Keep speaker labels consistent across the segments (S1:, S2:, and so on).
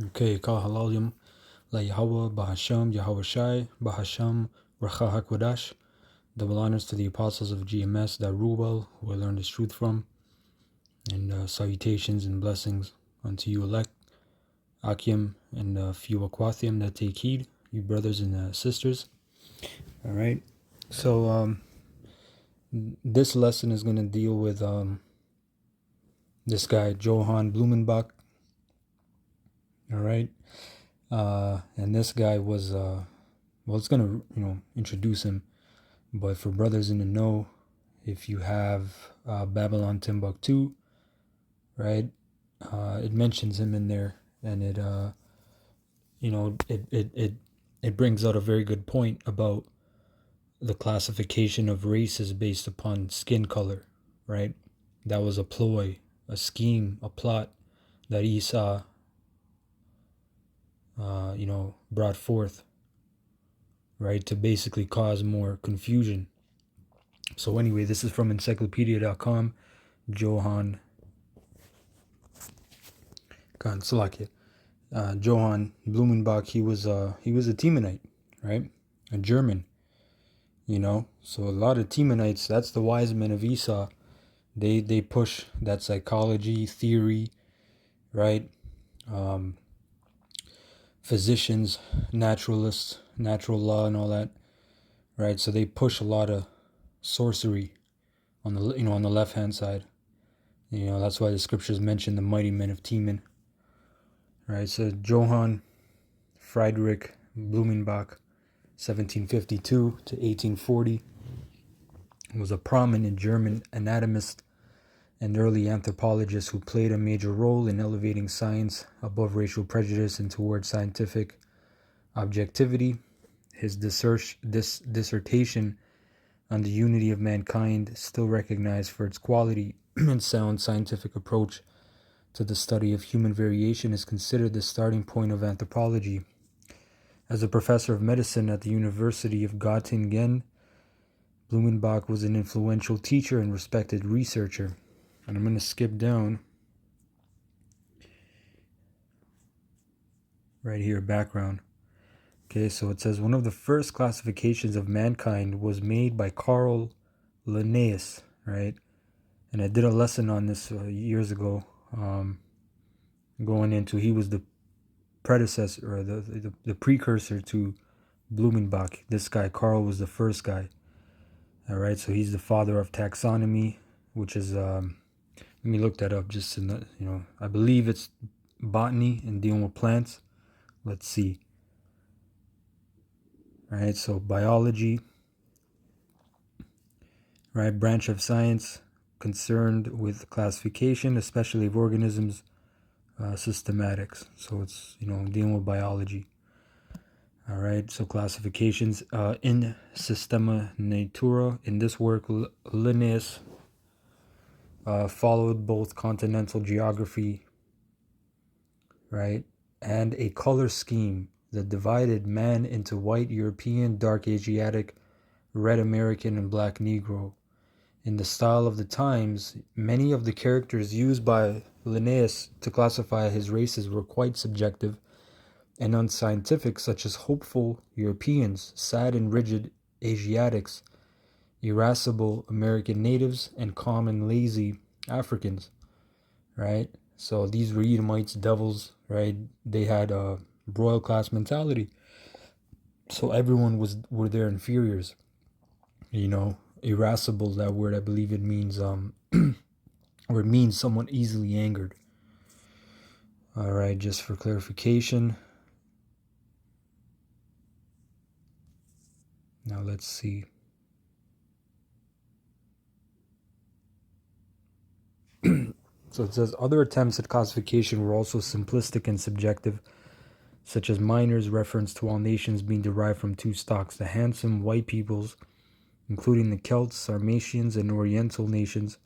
S1: Okay, Kal Halalim, La Yahweh, Bahasham, Yahweh Shai, Bahasham, Racha HaKodash. Double honors to the apostles of GMS that rule well, who I learned this truth from, and salutations and blessings unto you elect, Akim, and few Aquathium that take heed, you brothers and sisters. All right, so this lesson is going to deal with this guy, Johann Blumenbach. All right, and this guy was, well, it's going to, introduce him. But for brothers in the know, if you have Babylon Timbuktu, right, it mentions him in there, and it brings out a very good point about the classification of races based upon skin color, right? That was a ploy, a scheme, a plot that Esau, brought forth, right, to basically cause more confusion. So anyway, this is from encyclopedia.com, Johann Johann Blumenbach. He was a Teemanite, right? A German, So a lot of Teemanites, that's the wise men of Esau. They push that psychology theory, right? Physicians, naturalists, natural law, and all that, right? So they push a lot of sorcery on the left hand side. That's why the scriptures mention the mighty men of Teman, right? So Johann Friedrich Blumenbach, 1752 to 1840, was a prominent German anatomist and early anthropologist who played a major role in elevating science above racial prejudice and towards scientific objectivity. His dissertation on the unity of mankind, still recognized for its quality and sound scientific approach to the study of human variation, is considered the starting point of anthropology. As a professor of medicine at the University of Göttingen, Blumenbach was an influential teacher and respected researcher. And I'm going to skip down right here, background. Okay, so it says one of the first classifications of mankind was made by Carl Linnaeus, right? And I did a lesson on this years ago, going into, he was the predecessor or the precursor to Blumenbach. This guy, Carl, was the first guy. All right, so he's the father of taxonomy, which is, let me look that up just in the, I believe it's botany and dealing with plants. Let's see. All right, so biology, right, branch of science concerned with classification, especially of organisms, systematics. So it's, dealing with biology. All right, so classifications in Systema Natura. In this work, Linnaeus followed both continental geography, right, and a color scheme that divided man into white European, dark Asiatic, red American, and black Negro. In the style of the times, many of the characters used by Linnaeus to classify his races were quite subjective and unscientific, such as hopeful Europeans, sad and rigid Asiatics, irascible American natives, and calm and lazy Africans, right? So these were Edomites, devils, right? They had a royal class mentality. So everyone were their inferiors, irascible, that word, I believe it means or it means someone easily angered. All right, just for clarification. Now let's see. So it says other attempts at classification were also simplistic and subjective, such as Miner's reference to all nations being derived from two stocks: the handsome white peoples, including the Celts, Sarmatians, and Oriental nations,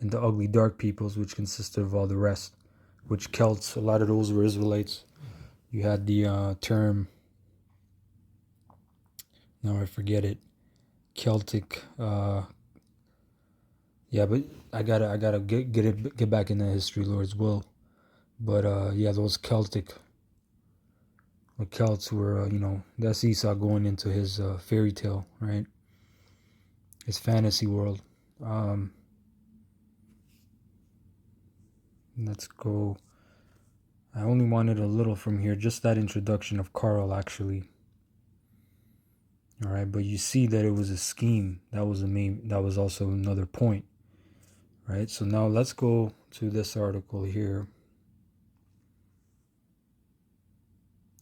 S1: and the ugly dark peoples, which consisted of all the rest. Which Celts, a lot of those were Israelites. You had the term, now I forget it, Celtic. Yeah, but I gotta get back in the history, Lord's will. But yeah, those Celtic The Celts were, that's Esau going into his fairy tale, right? His fantasy world. Let's go. I only wanted a little from here, just that introduction of Carl, actually. All right, but you see that it was a scheme. That was also another point, right? So now let's go to this article here,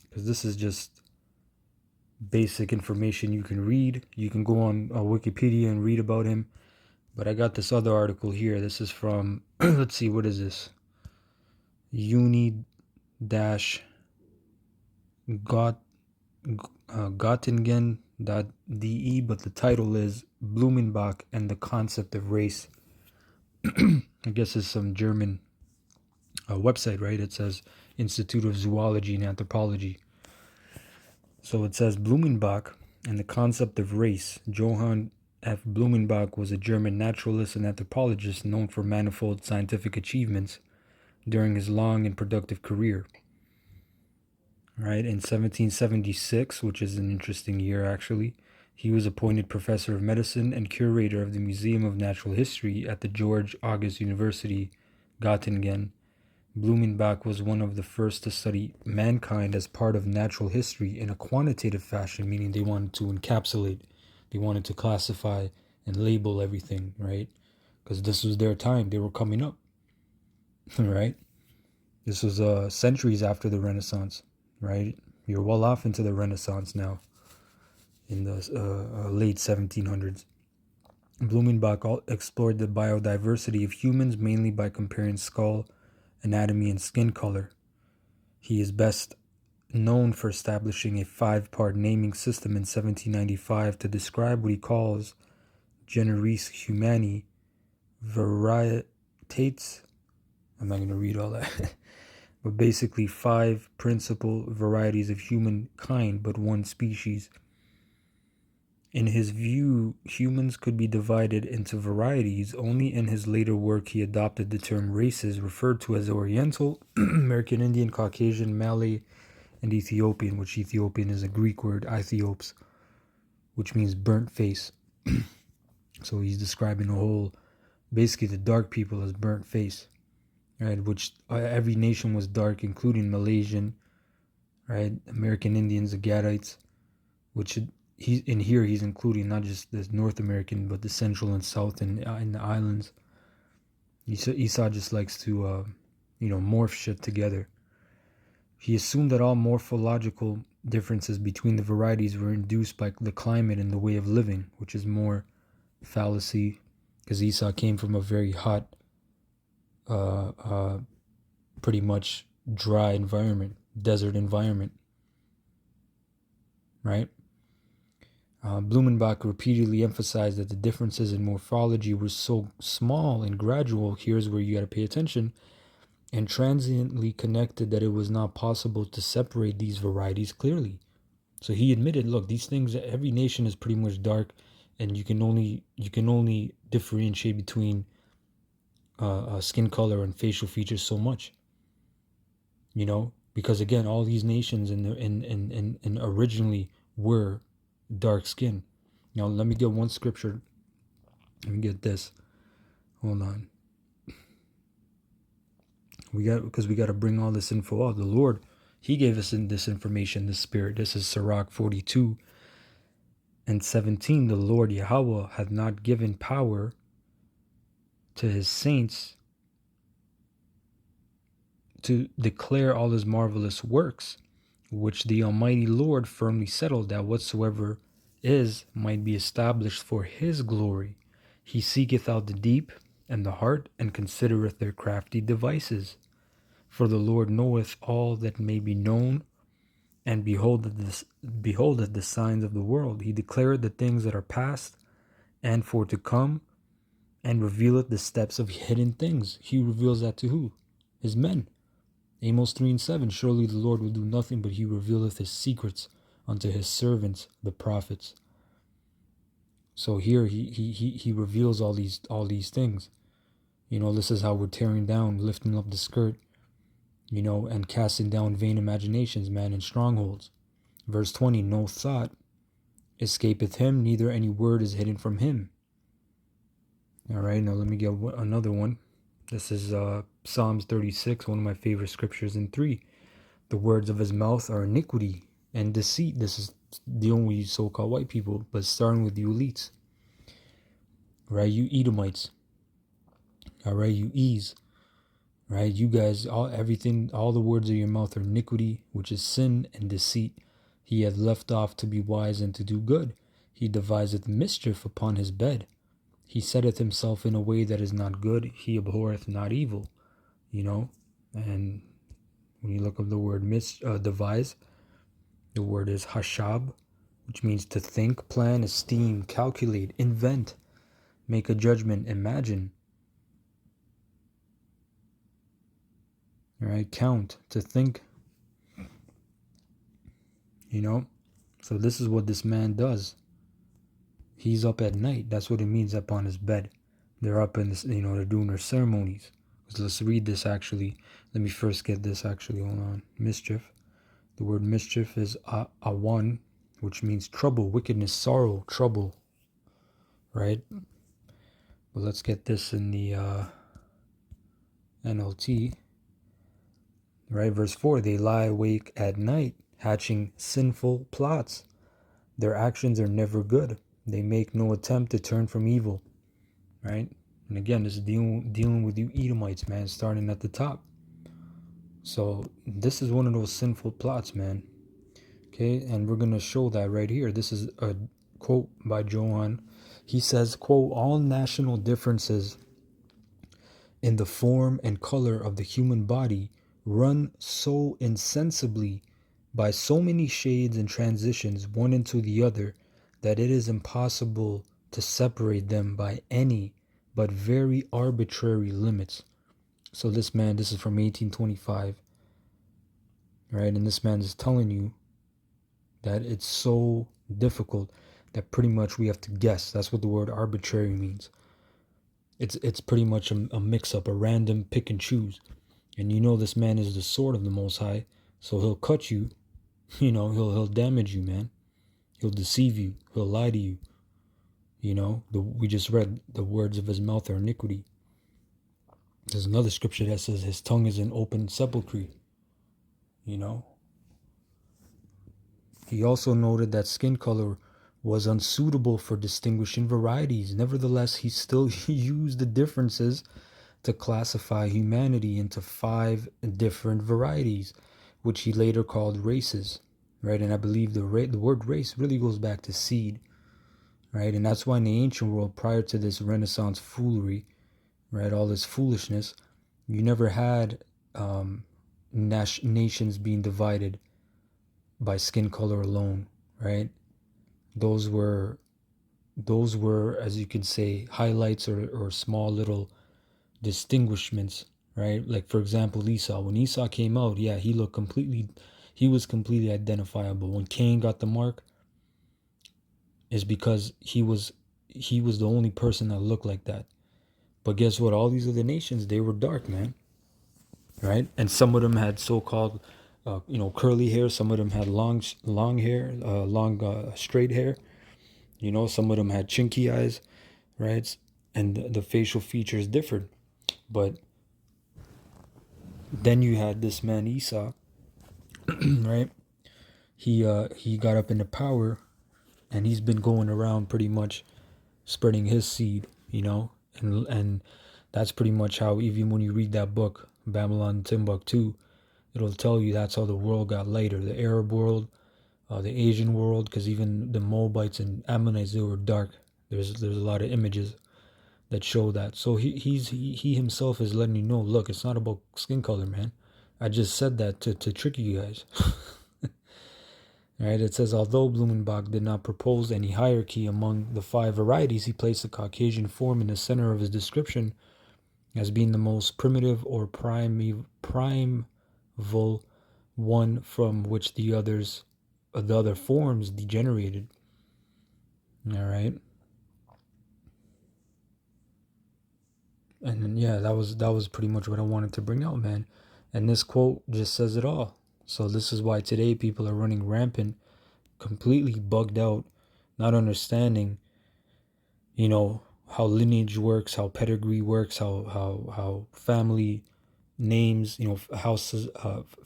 S1: because this is just basic information you can read. You can go on Wikipedia and read about him. But I got this other article here. This is from, let's see, what is this? Uni-Got Göttingen.de, but the title is Blumenbach and the Concept of Race. I guess it's some German website, right? It says Institute of Zoology and Anthropology. So it says Blumenbach and the Concept of Race. Johann F. Blumenbach was a German naturalist and anthropologist known for manifold scientific achievements during his long and productive career. Right, in 1776, which is an interesting year actually, he was appointed professor of medicine and curator of the Museum of Natural History at the George August University, Göttingen. Blumenbach was one of the first to study mankind as part of natural history in a quantitative fashion, meaning they wanted to encapsulate, they wanted to classify and label everything, right? Because this was their time, they were coming up, right? This was centuries after the Renaissance, right? You're well off into the Renaissance now, in the late 1700s. Blumenbach explored the biodiversity of humans mainly by comparing skull anatomy and skin color. He is best known for establishing a 5-part naming system in 1795 to describe what he calls generis humani varietats. I'm not going to read all that. But basically 5 principal varieties of humankind, but one species. In his view, humans could be divided into varieties. Only in his later work he adopted the term races, referred to as Oriental, American Indian, Caucasian, Malay, and Ethiopian, which Ethiopian is a Greek word, Aethiopes, which means burnt face. So he's describing basically the dark people as burnt face, right? Which every nation was dark, including Malaysian, right? American Indians, the Gadites, which he's including not just the North American, but the Central and South and in the islands. Esau just likes to, morph shit together. He assumed that all morphological differences between the varieties were induced by the climate and the way of living, which is more fallacy, because Esau came from a very hot, pretty much dry environment, desert environment, right? Blumenbach repeatedly emphasized that the differences in morphology were so small and gradual, here's where you got to pay attention, and transiently connected that it was not possible to separate these varieties clearly. So he admitted, look, these things, every nation is pretty much dark, and you can only differentiate between skin color and facial features so much. Because again, all these nations in originally were dark skin. Now let me get one scripture. Let me get this. Hold on. We got to bring all this info out. The Lord, He gave us in this information, this spirit. This is Sirach 42 and 17. The Lord Yahweh hath not given power to His saints to declare all His marvelous works, which the Almighty Lord firmly settled, that whatsoever is might be established for His glory. He seeketh out the deep and the heart, and considereth their crafty devices. For the Lord knoweth all that may be known, and beholdeth the signs of the world. He declareth the things that are past and for to come, and revealeth the steps of hidden things. He reveals that to who? His men. Amos 3:7. Surely the Lord will do nothing, but He revealeth His secrets unto His servants, the prophets. So here he reveals all these things. This is how we're tearing down, lifting up the skirt, and casting down vain imaginations, man, and strongholds. Verse 20, no thought escapeth him, neither any word is hidden from him. All right, now let me get another one. This is Psalms 36, one of my favorite scriptures in 3. The words of his mouth are iniquity and deceit. This is dealing with you so-called white people, but starting with you elites. Right, you Edomites. All right, you E's. Right, you guys, all the words of your mouth are iniquity, which is sin and deceit. He hath left off to be wise and to do good. He deviseth mischief upon his bed. He setteth himself in a way that is not good. He abhorreth not evil. You know, and when you look up the word devise, the word is hashab, which means to think, plan, esteem, calculate, invent, make a judgment, imagine. All right, count, to think. You know, so this is what this man does. He's up at night. That's what it means, up on his bed. They're up in this, they're doing their ceremonies. So let's read this actually. Let me first get this actually. Hold on. Mischief. The word mischief is awan, which means trouble, wickedness, sorrow, trouble. Right? But let's get this in the NLT. Right? Verse 4. They lie awake at night, hatching sinful plots. Their actions are never good. They make no attempt to turn from evil. Right? And again, this is dealing with you Edomites, man, starting at the top. So this is one of those sinful plots, man. Okay, and we're going to show that right here. This is a quote by Johann. He says, quote, all national differences in the form and color of the human body run so insensibly by so many shades and transitions one into the other that it is impossible to separate them by any but very arbitrary limits. So this is from 1825, right? And this man is telling you that it's so difficult that pretty much we have to guess. That's what the word arbitrary means. It's pretty much a mix-up, a random pick and choose. And this man is the sword of the Most High, so he'll cut you, he'll damage you, man. He'll deceive you, he'll lie to you. We just read the words of his mouth are iniquity. There's another scripture that says his tongue is an open sepulchre. He also noted that skin color was unsuitable for distinguishing varieties. Nevertheless, he still used the differences to classify humanity into 5 different varieties, which he later called races, right? And I believe the word race really goes back to seed, right? And that's why in the ancient world, prior to this Renaissance foolery, right, all this foolishness, you never had nations being divided by skin color alone, right? Those were, as you can say, highlights or small little distinguishments, right? Like, for example, Esau. When Esau came out, yeah, he was completely identifiable. When Cain got the mark, is because he was the only person that looked like that. But guess what? All these other nations, they were dark, man. Right? And some of them had so-called, curly hair. Some of them had long hair, straight hair. Some of them had chinky eyes, right? And the facial features differed. But then you had this man Esau, right? He got up into power, and he's been going around pretty much spreading his seed, and that's pretty much how, even when you read that book, Babylon Timbuktu, it'll tell you that's how the world got lighter. The Arab world, the Asian world, because even the Moabites and Ammonites, they were dark. There's a lot of images that show that. So he himself is letting you know, look, it's not about skin color, man. I just said that to trick you guys. Right? It says, although Blumenbach did not propose any hierarchy among the 5 varieties, he placed the Caucasian form in the center of his description as being the most primitive or primeval one from which the other forms degenerated. All right. And then, yeah, that was pretty much what I wanted to bring out, man. And this quote just says it all. So this is why today people are running rampant completely bugged out, not understanding, how lineage works, how pedigree works, how family names, houses,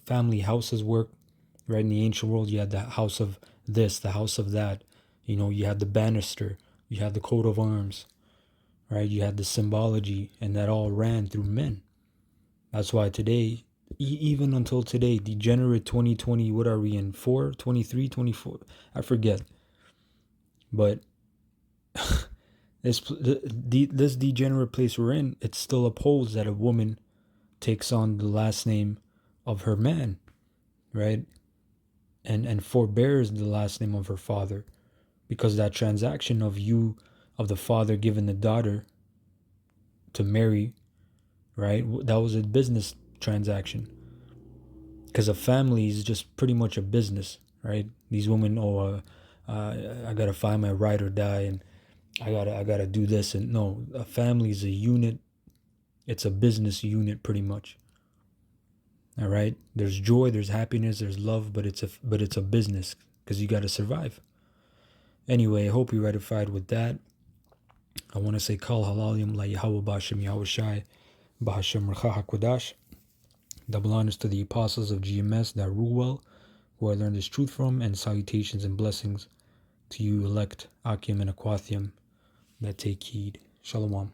S1: family houses work. Right, in the ancient world, you had the house of this, the house of that. You had the banister, you had the coat of arms, right? You had the symbology, and that all ran through men. That's why today, even until today, degenerate 2020, what are we in? 4, 23, 24? I forget. But this degenerate place we're in, it still upholds that a woman takes on the last name of her man, right? And forbears the last name of her father, because that transaction of the father giving the daughter to marry, right? That was a business transaction, because a family is just pretty much a business, right? These women, I gotta find my ride or die, and I gotta do this, and no, a family is a unit. It's a business unit, pretty much. All right. There's joy, there's happiness, there's love, but it's a business, because you gotta survive. Anyway, I hope you ratified with that. I want to say Kal Halalim La Yahweh Bashem Yahushai Bahashem Racha HaKodash. Double honors to the apostles of GMS that rule well, who I learned this truth from, and salutations and blessings to you elect Akim and Aquathium that take heed. Shalom.